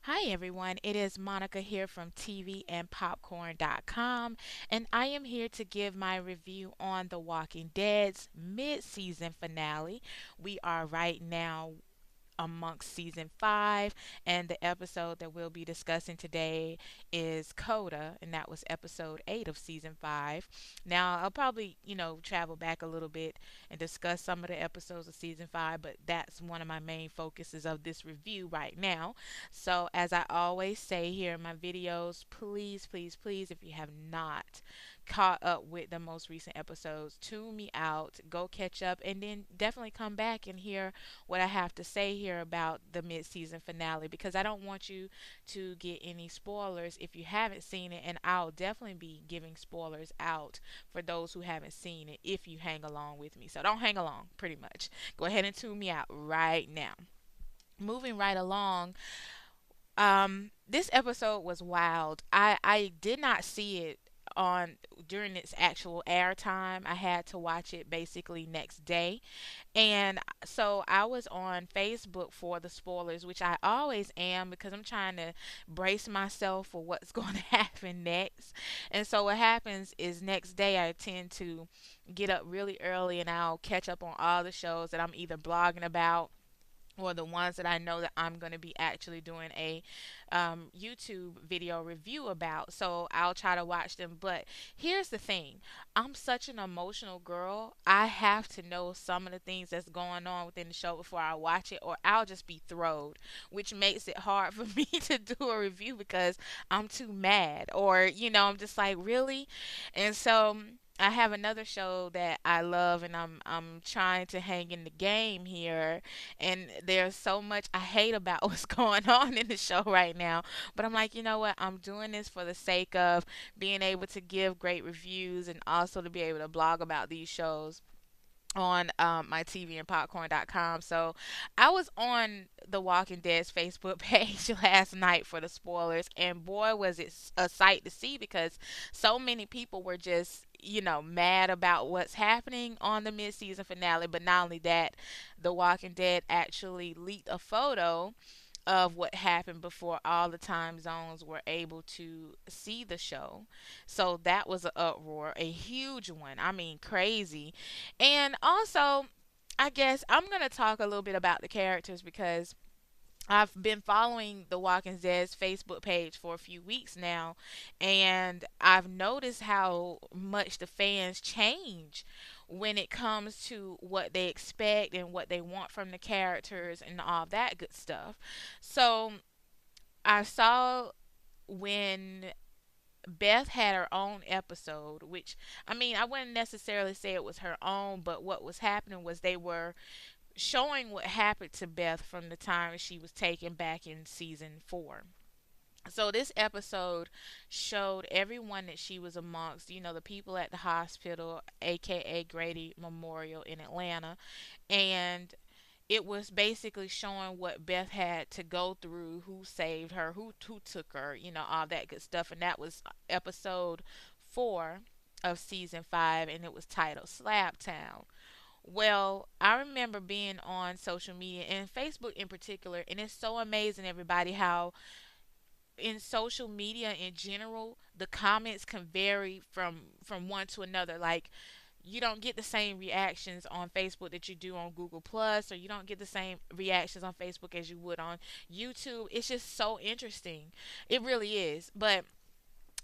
Hi everyone, it is Monica here from TVandPopcorn.com, and I am here to give my review on The Walking Dead's mid-season finale. We are right now amongst season 5, and the episode that we'll be discussing today is Coda, and that was episode 8 of season 5. Now I'll probably travel back a little bit and discuss some of the episodes of season 5, but that's one of my main focuses of this review right now. So as I always say here in my videos, please, please, please, if you have not caught up with the most recent episodes, tune me out, go catch up, and then definitely come back and hear what I have to say here about the mid-season finale, because I don't want you to get any spoilers if you haven't seen it, and I'll definitely be giving spoilers out for those who haven't seen it if you hang along with me. So don't hang along, pretty much. Go ahead and tune me out right now. Moving right along, this episode was wild. I did not see it on during its actual air time. I had to watch it basically next day. And so I was on Facebook for the spoilers, which I always am because I'm trying to brace myself for what's going to happen next. And so what happens is next day I tend to get up really early and I'll catch up on all the shows that I'm either blogging about or the ones that I know that I'm going to be actually doing a YouTube video review about. So I'll try to watch them. But here's the thing, I'm such an emotional girl. I have to know some of the things that's going on within the show before I watch it, or I'll just be thrilled, which makes it hard for me to do a review because I'm too mad, or, I'm just like, really? And so. I have another show that I love, and I'm trying to hang in the game here, and there's so much I hate about what's going on in the show right now. But I'm like, you know what? I'm doing this for the sake of being able to give great reviews and also to be able to blog about these shows on my TVandPopcorn.com. So I was on The Walking Dead's Facebook page last night for the spoilers, and boy, was it a sight to see because so many people were just mad about what's happening on the mid-season finale. But not only that, The Walking Dead actually leaked a photo of what happened before all the time zones were able to see the show. So that was an uproar, a huge one. I mean, crazy. And also, I guess I'm going to talk a little bit about the characters because I've been following the Walking Dead's Facebook page for a few weeks now, and I've noticed how much the fans change when it comes to what they expect and what they want from the characters and all that good stuff. So I saw when Beth had her own episode, which, I mean, I wouldn't necessarily say it was her own, but what was happening was they were showing what happened to Beth from the time she was taken back in season 4. So this episode showed everyone that she was amongst, the people at the hospital, aka Grady Memorial in Atlanta, and it was basically showing what Beth had to go through, who saved her, who took her, all that good stuff. And that was episode 4 of season 5, and it was titled Slab Town. Well, I remember being on social media and Facebook in particular, and it's so amazing, everybody, how in social media in general, the comments can vary from one to another. Like, you don't get the same reactions on Facebook that you do on Google Plus, or you don't get the same reactions on Facebook as you would on YouTube. It's just so interesting. It really is. But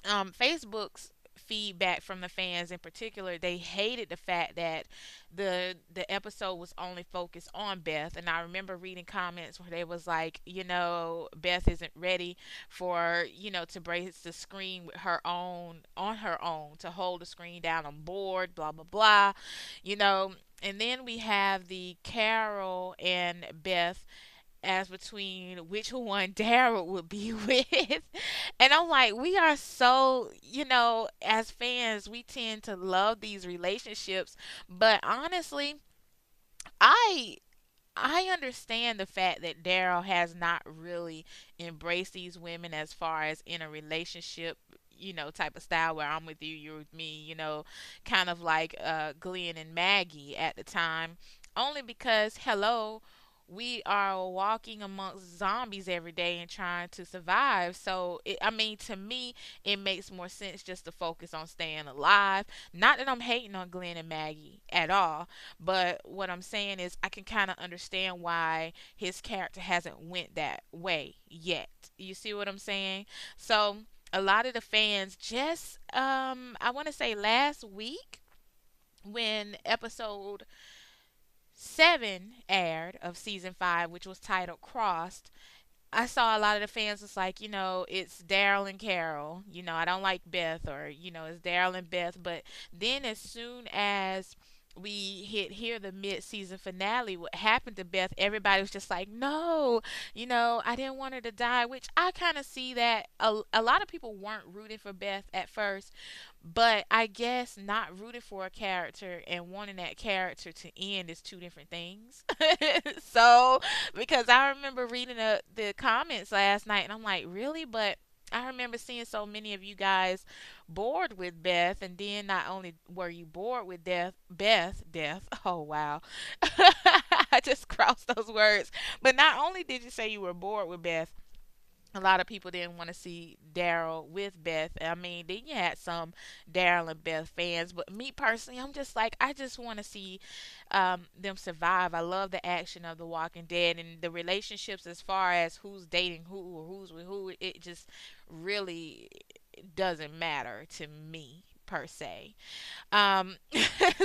Facebook's feedback from the fans in particular, they hated the fact that the episode was only focused on Beth. And I remember reading comments where they was like, Beth isn't ready for, to brace the screen with her own on her own, to hold the screen down on board, blah blah blah, you know. And then we have the Carol and Beth as between which one Daryl would be with. And I'm like, we are so, as fans, we tend to love these relationships. But honestly, I I understand the fact that Daryl has not really embraced these women as far as in a relationship, type of style where I'm with you, you're with me, kind of like Glenn and Maggie at the time. Only because, hello, we are walking amongst zombies every day and trying to survive. So, I mean, to me, it makes more sense just to focus on staying alive. Not that I'm hating on Glenn and Maggie at all, but what I'm saying is I can kind of understand why his character hasn't went that way yet. You see what I'm saying? So, a lot of the fans just I want to say last week when episode 7 aired of season 5, which was titled Crossed, I saw a lot of the fans was like, it's Daryl and Carol. I don't like Beth, or it's Daryl and Beth. But then as soon as we hit here the mid-season finale, what happened to Beth, everybody was just like, no, I didn't want her to die, which I kind of see that a lot of people weren't rooting for Beth at first, but I guess not rooting for a character and wanting that character to end is two different things. So, because I remember reading the comments last night and I'm like, really? But I remember seeing so many of you guys bored with Beth, and then not only were you bored with Death. Oh wow, I just crossed those words. But not only did you say you were bored with Beth, a lot of people didn't want to see Daryl with Beth. I mean, then you had some Daryl and Beth fans, but me personally, I'm just like, I just want to see them survive. I love the action of The Walking Dead and the relationships as far as who's dating who or who's with who. It just really doesn't matter to me per se. Um,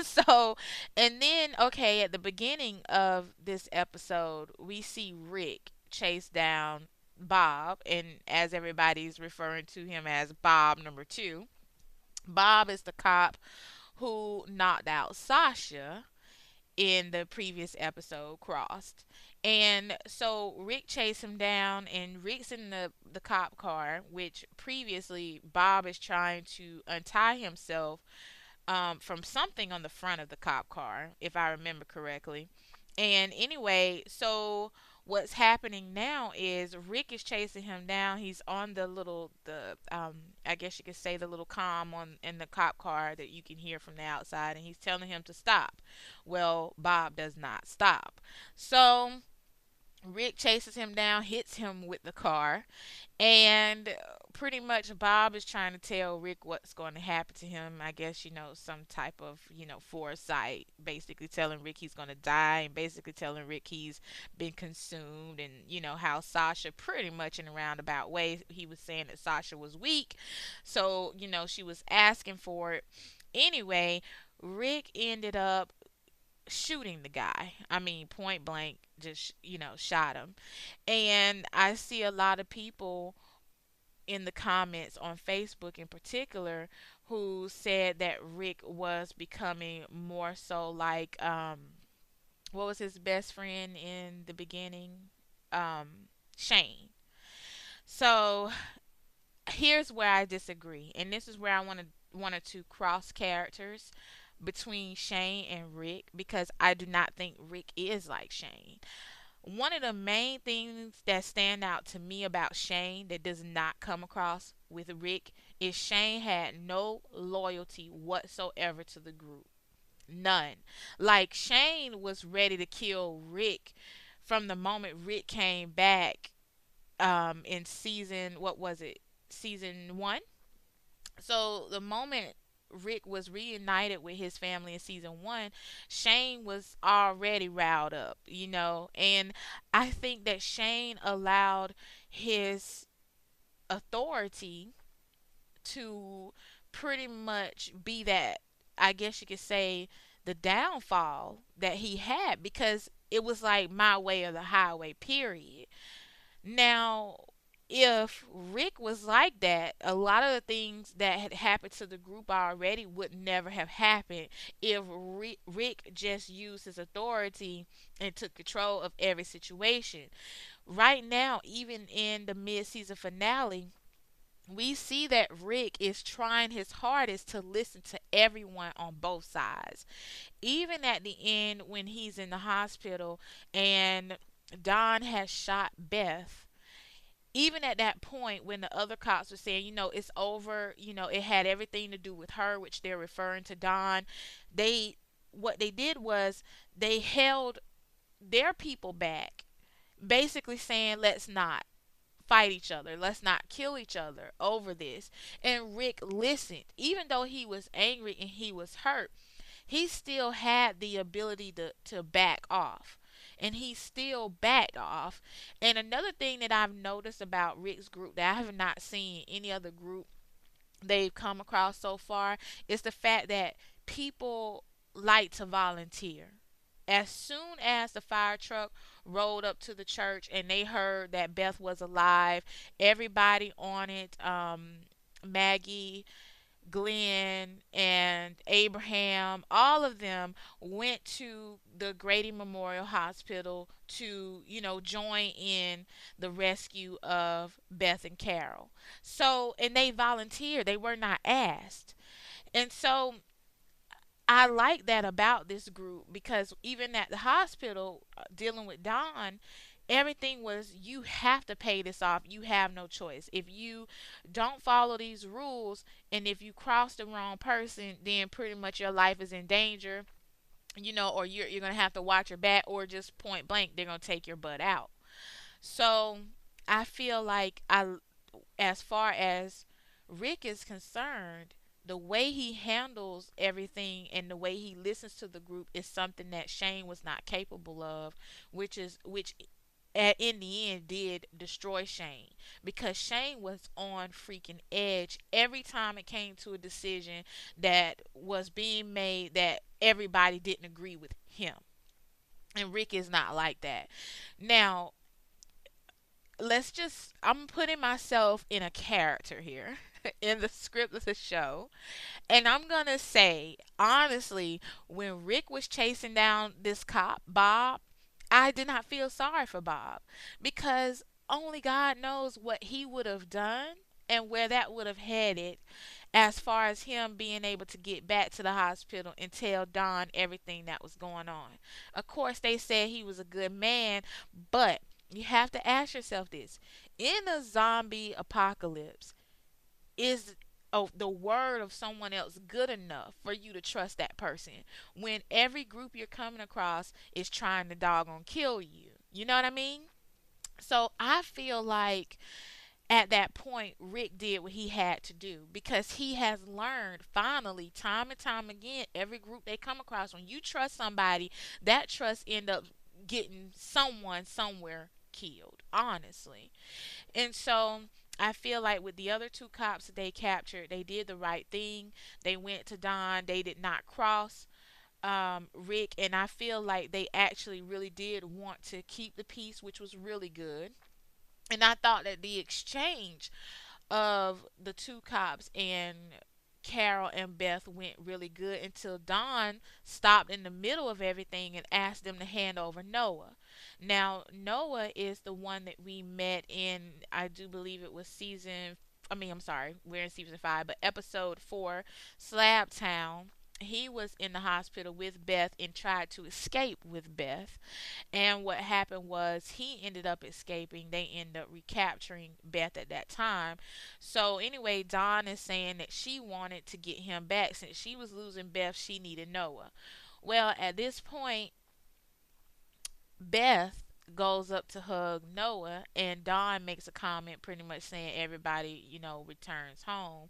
so, and then, okay, at the beginning of this episode, we see Rick chase down Bob, and as everybody's referring to him as Bob number two, Bob is the cop who knocked out Sasha in the previous episode, Crossed. And so Rick chased him down, and Rick's in the cop car, which previously Bob is trying to untie himself from something on the front of the cop car, if I remember correctly. And anyway, so what's happening now is Rick is chasing him down. He's on the I guess you could say the little comm on in the cop car that you can hear from the outside, and he's telling him to stop. Well, Bob does not stop. So Rick chases him down, hits him with the car, and pretty much Bob is trying to tell Rick what's going to happen to him. I guess, some type of, foresight, basically telling Rick he's going to die, and basically telling Rick he's been consumed, and, how Sasha, pretty much in a roundabout way, he was saying that Sasha was weak. So, she was asking for it. Anyway, Rick ended up shooting the guy. I mean, point blank, just, shot him. And I see a lot of people in the comments on Facebook in particular who said that Rick was becoming more so like what was his best friend in the beginning? Shane. So here's where I disagree, and this is where I wanted to cross characters between Shane and Rick, because I do not think Rick is like Shane. One of the main things that stand out to me about Shane that does not come across with Rick is Shane had no loyalty whatsoever to the group. None. Like, Shane was ready to kill Rick from the moment Rick came back in season, what was it? Season 1. So the moment Rick was reunited with his family in season 1, Shane was already riled up, and I think that Shane allowed his authority to pretty much be that, I guess you could say, the downfall that he had, because it was like my way or the highway, period. Now, if Rick was like that, a lot of the things that had happened to the group already would never have happened if Rick just used his authority and took control of every situation. Right now, even in the mid-season finale, we see that Rick is trying his hardest to listen to everyone on both sides. Even at the end, when he's in the hospital and Don has shot Beth, even at that point when the other cops were saying, it's over, it had everything to do with her, which they're referring to Don, they what they did was they held their people back, basically saying, let's not fight each other. Let's not kill each other over this. And Rick listened. Even though he was angry and he was hurt, he still had the ability to back off. And he still backed off. And another thing that I've noticed about Rick's group that I have not seen any other group they've come across so far is the fact that people like to volunteer. As soon as the fire truck rolled up to the church and they heard that Beth was alive, everybody on it, Maggie, Glenn, and Abraham, all of them went to the Grady Memorial Hospital to, join in the rescue of Beth and Carol. So, and they volunteered, they were not asked. And so I like that about this group because even at the hospital, dealing with Don, everything was you have to pay this off. You have no choice. If you don't follow these rules and if you cross the wrong person, then pretty much your life is in danger, or you're going to have to watch your back or just point blank, they're going to take your butt out. So I feel like as far as Rick is concerned, the way he handles everything and the way he listens to the group is something that Shane was not capable of, which in the end did destroy Shane because Shane was on freaking edge every time it came to a decision that was being made that everybody didn't agree with him. And Rick is not like that. Now, I'm putting myself in a character here in the script of the show. And I'm going to say, honestly, when Rick was chasing down this cop, Bob, I did not feel sorry for Bob because only God knows what he would have done and where that would have headed as far as him being able to get back to the hospital and tell Don everything that was going on. Of course, they said he was a good man, but you have to ask yourself this. In a zombie apocalypse, is the word of someone else good enough for you to trust that person when every group you're coming across is trying to doggone kill you? You know what I mean? So I feel like at that point, Rick did what he had to do because he has learned finally, time and time again, every group they come across, when you trust somebody, that trust end up getting someone somewhere killed, honestly. And so I feel like with the other two cops that they captured, they did the right thing. They went to Don. They did not cross Rick, and I feel like they actually really did want to keep the peace, which was really good. And I thought that the exchange of the two cops and Carol and Beth went really good until Don stopped in the middle of everything and asked them to hand over Noah. Now, Noah is the one that we met in, I do believe it was I'm sorry, we're in season 5, but episode 4, Slab Town. He was in the hospital with Beth and tried to escape with Beth. And what happened was he ended up escaping. They ended up recapturing Beth at that time. So anyway, Dawn is saying that she wanted to get him back since she was losing Beth. She needed Noah. Well, at this point, Beth goes up to hug Noah, and Dawn makes a comment pretty much saying everybody, returns home.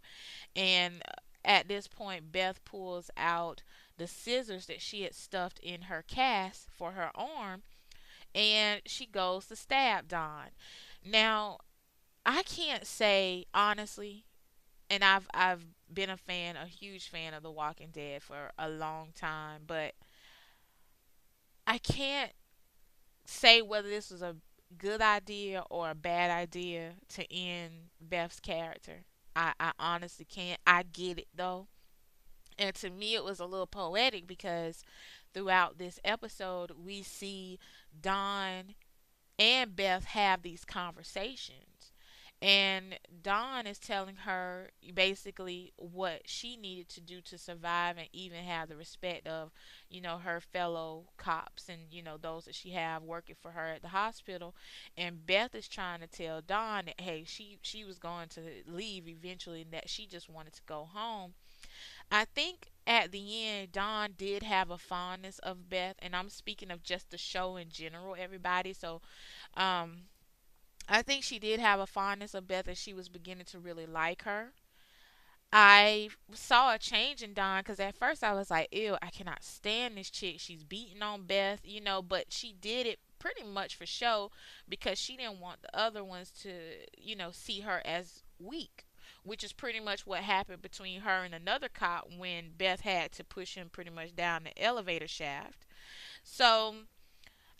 And at this point, Beth pulls out the scissors that she had stuffed in her cast for her arm, and she goes to stab Don. Now, I can't say honestly, and I've been a huge fan of The Walking Dead for a long time, but I can't say whether this was a good idea or a bad idea to end Beth's character. I honestly can't. I get it though. And to me, it was a little poetic because throughout this episode, we see Don and Beth have these conversations. And Dawn is telling her basically what she needed to do to survive and even have the respect of, her fellow cops and, those that she have working for her at the hospital. And Beth is trying to tell Dawn that, hey, she was going to leave eventually and that she just wanted to go home. I think at the end, Dawn did have a fondness of Beth, and I'm speaking of just the show in general, everybody. So, um, I think she did have a fondness of Beth, and she was beginning to really like her. I saw a change in Dawn because at first I was like, ew, I cannot stand this chick. She's beating on Beth, but she did it pretty much for show because she didn't want the other ones to, see her as weak, which is pretty much what happened between her and another cop when Beth had to push him pretty much down the elevator shaft. So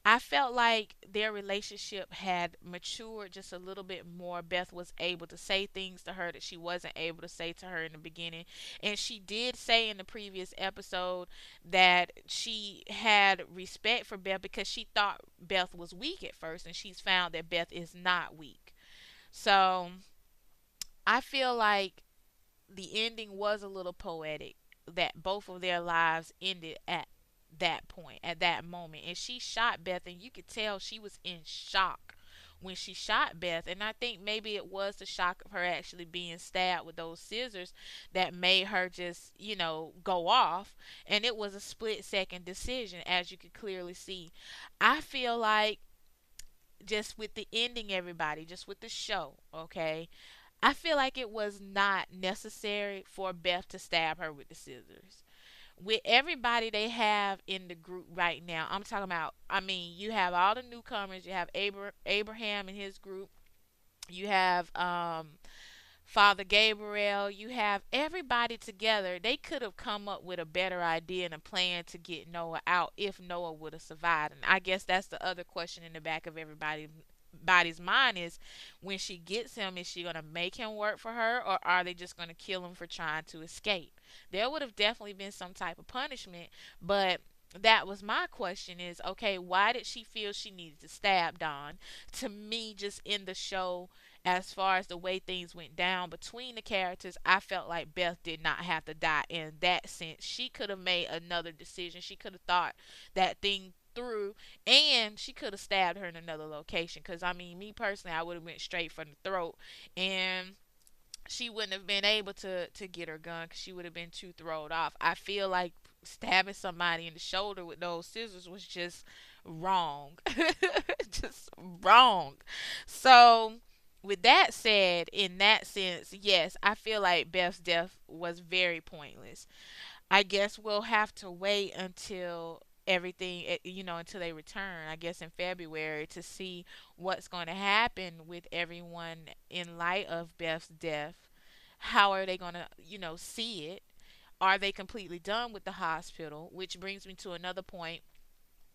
I felt like their relationship had matured just a little bit more. Beth was able to say things to her that she wasn't able to say to her in the beginning. And she did say in the previous episode that she had respect for Beth because she thought Beth was weak at first, and she's found that Beth is not weak. So I feel like the ending was a little poetic, that both of their lives ended at that point, at that moment. And she shot Beth, and you could tell she was in shock when she shot Beth. And I think maybe it was the shock of her actually being stabbed with those scissors that made her just, go off. And it was a split second decision, as you could clearly see. I feel like just with the ending, everybody, just with the show, okay? I feel like it was not necessary for Beth to stab her with the scissors. With everybody they have in the group right now, I'm talking about, I mean, you have all the newcomers. You have Abraham and his group. You have Father Gabriel. You have everybody together. They could have come up with a better idea and a plan to get Noah out if Noah would have survived. And I guess that's the other question in the back of everybody's mind is, when she gets him, is she going to make him work for her, or are they just going to kill him for trying to escape? There would have definitely been some type of punishment, but that was my question is, okay, why did she feel she needed to stab Don? To me, just in the show, as far as the way things went down between the characters, I felt like Beth did not have to die in that sense. She could have made another decision. She could have thought that thing through, and she could have stabbed her in another location. Because, I mean, me personally, I would have went straight for the throat, and she wouldn't have been able to get her gun because she would have been too thrown off. I feel like stabbing somebody in the shoulder with those scissors was just wrong. Just wrong. So, with that said, in that sense, yes, I feel like Beth's death was very pointless. I guess we'll have to wait until everything, until they return, I guess in February, to see what's going to happen with everyone in light of Beth's death. How are they going to, see it? Are they completely done with the hospital? Which brings me to another point.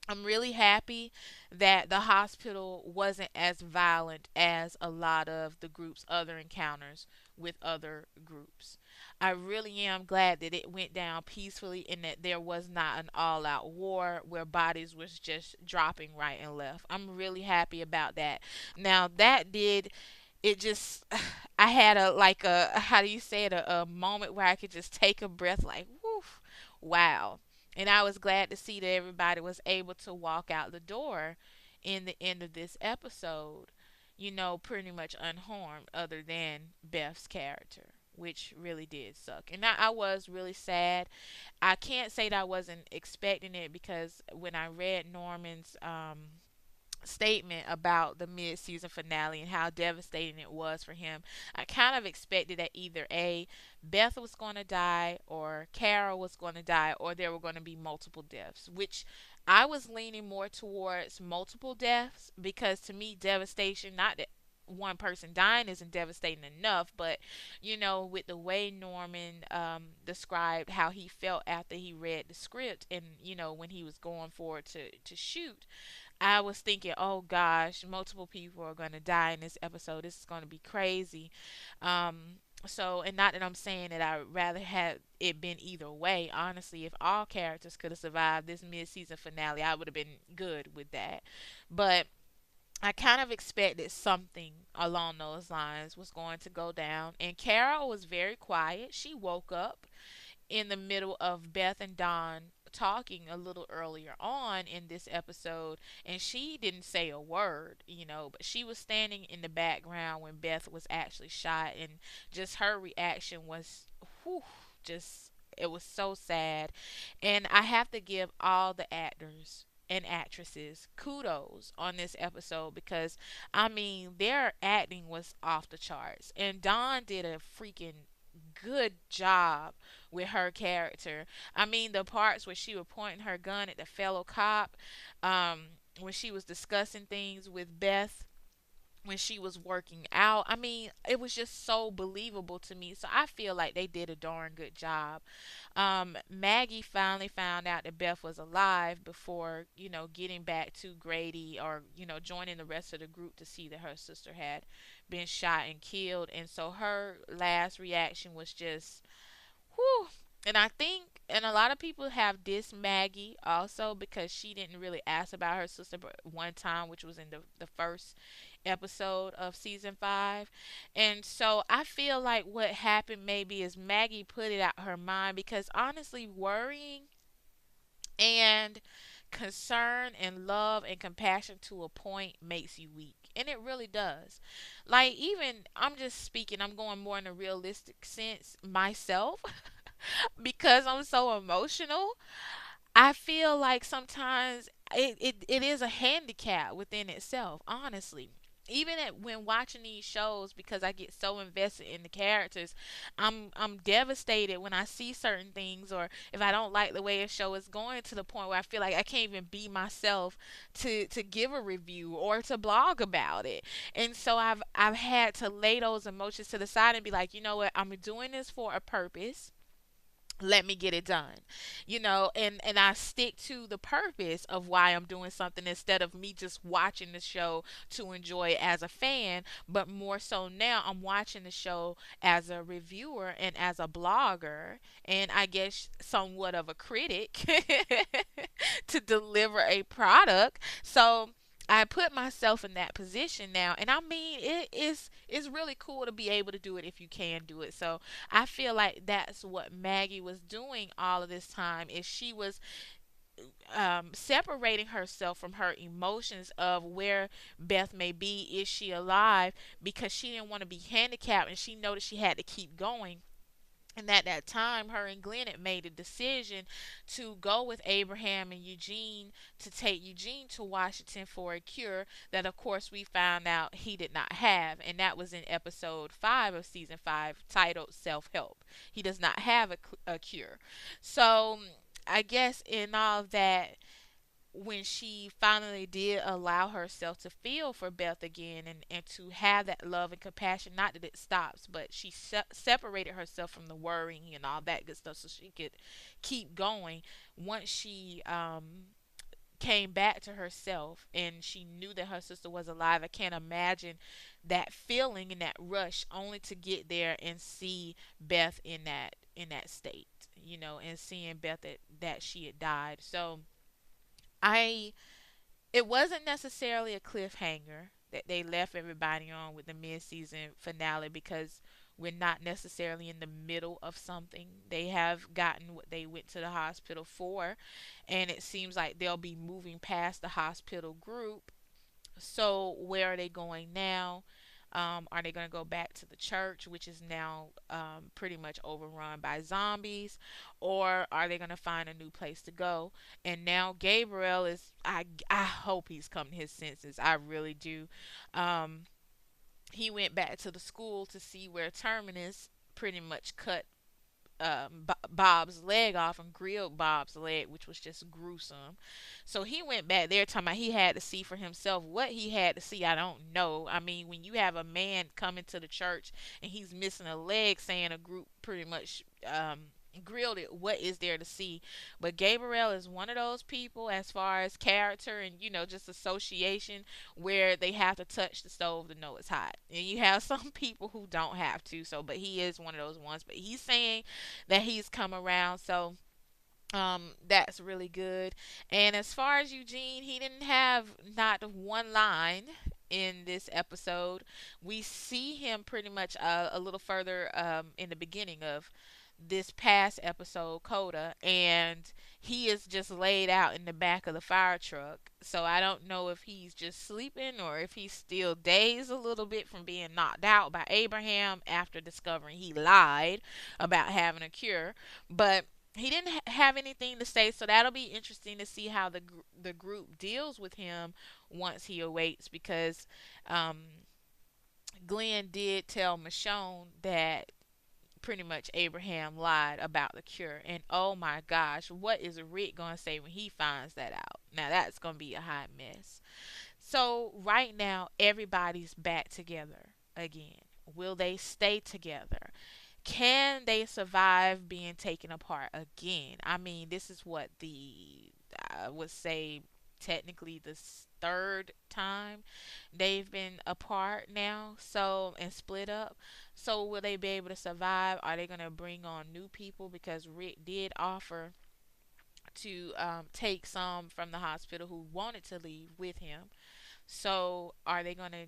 I'm really happy that the hospital wasn't as violent as a lot of the group's other encounters with other groups. I really am glad that it went down peacefully and that there was not an all out war where bodies was just dropping right and left. I'm really happy about that. Now that did it just I had a like a how do you say it, a moment where I could just take a breath like woof, wow. And I was glad to see that everybody was able to walk out the door in the end of this episode, pretty much unharmed, other than Beth's character, which really did suck. And I was really sad. I can't say that I wasn't expecting it, because when I read Norman's statement about the mid-season finale and how devastating it was for him, I kind of expected that either A, Beth was going to die, or Carol was going to die, or there were going to be multiple deaths, which I was leaning more towards multiple deaths, because to me, devastation, not that one person dying isn't devastating enough, but with the way Norman described how he felt after he read the script, and when he was going forward to shoot, I was thinking, oh gosh, multiple people are going to die in this episode. This is going to be crazy. So, and not that I'm saying that I would rather have it been either way. Honestly, if all characters could have survived this mid-season finale, I would have been good with that. But I kind of expected something along those lines was going to go down. And Carol was very quiet. She woke up in the middle of Beth and Don talking a little earlier on in this episode, and she didn't say a word, but she was standing in the background when Beth was actually shot, and just her reaction was, whew, just it was so sad. And I have to give all the actors and actresses kudos on this episode because I mean their acting was off the charts, and Dawn did a freaking good job with her character. I mean the parts where she was pointing her gun at the fellow cop, um, when she was discussing things with Beth, when she was working out. I mean, it was just so believable to me. So I feel like they did a darn good job. Maggie finally found out that Beth was alive before, getting back to Grady, or, joining the rest of the group to see that her sister had been shot and killed. And so her last reaction was just, whew. And I think, and a lot of people have dissed Maggie also because she didn't really ask about her sister but one time, which was in the first episode of season 5. And so I feel like what happened maybe is Maggie put it out her mind because honestly, worrying and concern and love and compassion to a point makes you weak. And it really does. Like, even, I'm just speaking, I'm going more in a realistic sense myself because I'm so emotional. I feel like sometimes it is a handicap within itself, honestly. Even when watching these shows, because I get so invested in the characters, I'm devastated when I see certain things, or if I don't like the way a show is going, to the point where I feel like I can't even be myself to give a review or to blog about it. And so I've had to lay those emotions to the side and be like, you know what, I'm doing this for a purpose, let me get it done, and I stick to the purpose of why I'm doing something, instead of me just watching the show to enjoy it as a fan, but more so now I'm watching the show as a reviewer and as a blogger, and I guess somewhat of a critic to deliver a product. So I put myself in that position now, and I mean it's really cool to be able to do it if you can do it. So I feel like that's what Maggie was doing all of this time, is she was separating herself from her emotions of where Beth may be, is she alive, because she didn't want to be handicapped, and she knew that she had to keep going. And at that time, her and Glenn had made a decision to go with Abraham and Eugene, to take Eugene to Washington for a cure that, of course, we found out he did not have. And that was in episode 5 of season 5, titled Self Help. He does not have a cure. So, I guess in all of that, when she finally did allow herself to feel for Beth again, and to have that love and compassion, not that it stops, but she separated herself from the worrying and all that good stuff so she could keep going. Once she came back to herself and she knew that her sister was alive, I can't imagine that feeling and that rush, only to get there and see Beth in that state, and seeing Beth that she had died. So I it wasn't necessarily a cliffhanger that they left everybody on with the mid-season finale, because we're not necessarily in the middle of something. They have gotten what they went to the hospital for, and it seems like they'll be moving past the hospital group. So where are they going now? Are they going to go back to the church, which is now pretty much overrun by zombies, or are they going to find a new place to go? And now Gabriel is. I hope he's come to his senses. I really do. Um, he went back to the school to see where Terminus pretty much cut Bob's leg off and grilled Bob's leg, which was just gruesome. So he went back there talking about he had to see for himself. What he had to see, I don't know. I mean, when you have a man coming to the church and he's missing a leg, saying a group pretty much grilled it, what is there to see? But Gabriel is one of those people, as far as character and just association, where they have to touch the stove to know it's hot, and you have some people who don't have to. So but he is one of those ones, but he's saying that he's come around. So that's really good. And as far as Eugene, he didn't have not one line in this episode. We see him pretty much a little further in the beginning of this past episode, Coda, and he is just laid out in the back of the fire truck. So I don't know if he's just sleeping or if he's still dazed a little bit from being knocked out by Abraham after discovering he lied about having a cure. But he didn't have anything to say, so that'll be interesting to see how the group deals with him once he awaits, because um, Glenn did tell Michonne that pretty much Abraham lied about the cure. And oh my gosh, what is Rick going to say when he finds that out? Now that's going to be a hot mess. So right now, everybody's back together again. Will they stay together? Can they survive being taken apart again? I mean, this is what I would say, technically the third time they've been apart now, so, and split up. So will they be able to survive? Are they going to bring on new people? Because Rick did offer to take some from the hospital who wanted to leave with him. So are they going to,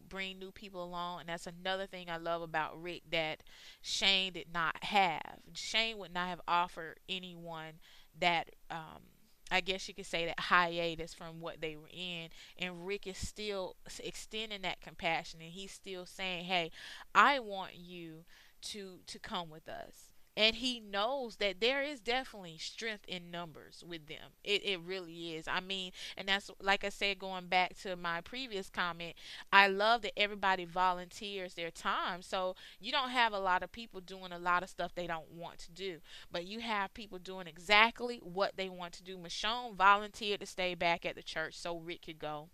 bring new people along? And that's another thing I love about Rick that Shane did not have. Shane would not have offered anyone that, I guess you could say, that hiatus from what they were in. And Rick is still extending that compassion, and he's still saying, "Hey, I want you to come with us." And he knows that there is definitely strength in numbers with them. It really is. I mean, and that's, like I said, going back to my previous comment, I love that everybody volunteers their time. So you don't have a lot of people doing a lot of stuff they don't want to do, but you have people doing exactly what they want to do. Michonne volunteered to stay back at the church so Rick could go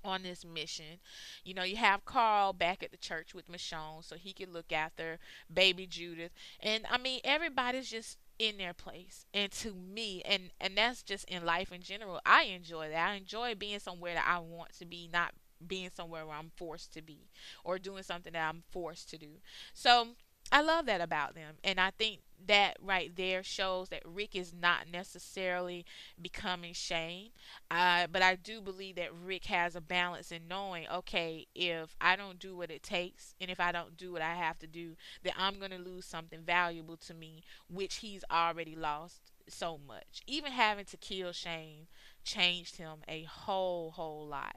on this mission. You have Carl back at the church with Michonne so he could look after baby Judith. And I mean, everybody's just in their place. And to me, and that's just in life in general, I enjoy that. I enjoy being somewhere that I want to be, not being somewhere where I'm forced to be, or doing something that I'm forced to do. So I love that about them. And I think that right there shows that Rick is not necessarily becoming Shane. But I do believe that Rick has a balance in knowing, okay, if I don't do what it takes, and if I don't do what I have to do, then I'm going to lose something valuable to me, which he's already lost so much. Even having to kill Shane changed him a whole lot.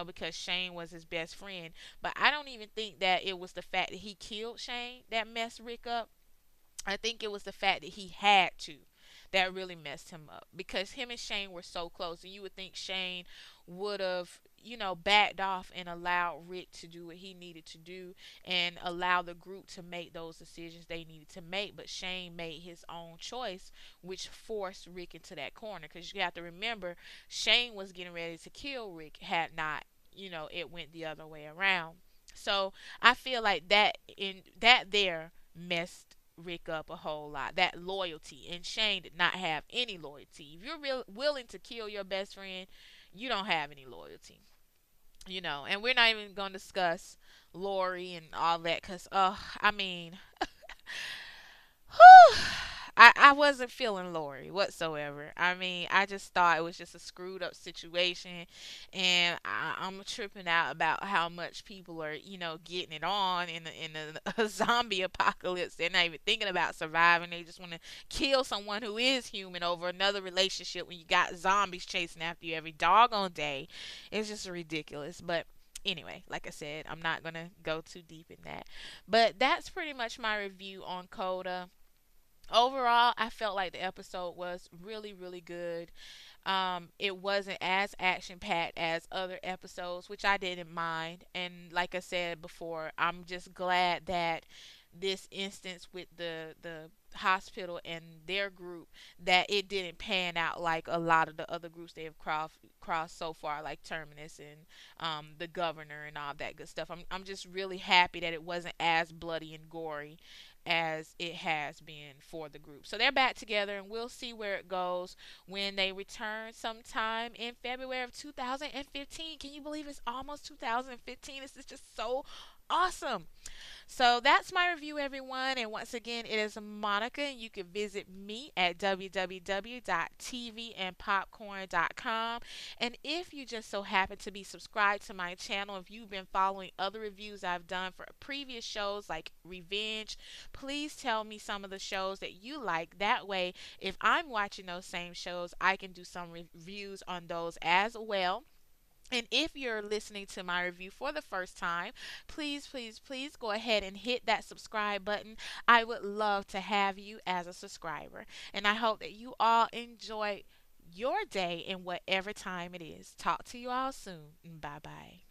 Because Shane was his best friend. But I don't even think that it was the fact that he killed Shane that messed Rick up. I think it was the fact that he had to that really messed him up, because him and Shane were so close, and you would think Shane would have, backed off and allowed Rick to do what he needed to do and allow the group to make those decisions they needed to make. But Shane made his own choice, which forced Rick into that corner, because you have to remember Shane was getting ready to kill Rick had not, it went the other way around. So I feel like that messed Rick up a whole lot. That loyalty, and Shane did not have any loyalty. If you're willing to kill your best friend, you don't have any loyalty. And we're not even going to discuss Lori and all that, because I mean, whew, I wasn't feeling Lori whatsoever. I mean, I just thought it was just a screwed up situation, and I'm tripping out about how much people are, getting it on in a zombie apocalypse. They're not even thinking about surviving. They just want to kill someone who is human over another relationship when you got zombies chasing after you every doggone day. It's just ridiculous. But anyway, like I said, I'm not going to go too deep in that. But that's pretty much my review on Coda. Overall, I felt like the episode was really, really good. It wasn't as action packed as other episodes, which I didn't mind. And like I said before, I'm just glad that this instance with the hospital and their group, that it didn't pan out like a lot of the other groups they have crossed so far, like Terminus and the governor and all that good stuff. I'm just really happy that it wasn't as bloody and gory as it has been for the group. So they're back together, and we'll see where it goes when they return sometime in February of 2015. Can you believe it's almost 2015? This is just so awesome. So that's my review, everyone. And once again, it is Monica, and you can visit me at www.tvandpopcorn.com. And if you just so happen to be subscribed to my channel, if you've been following other reviews I've done for previous shows like Revenge, please tell me some of the shows that you like. That way, if I'm watching those same shows, I can do some reviews on those as well. And if you're listening to my review for the first time, please, please, please go ahead and hit that subscribe button. I would love to have you as a subscriber. And I hope that you all enjoy your day in whatever time it is. Talk to you all soon. Bye bye.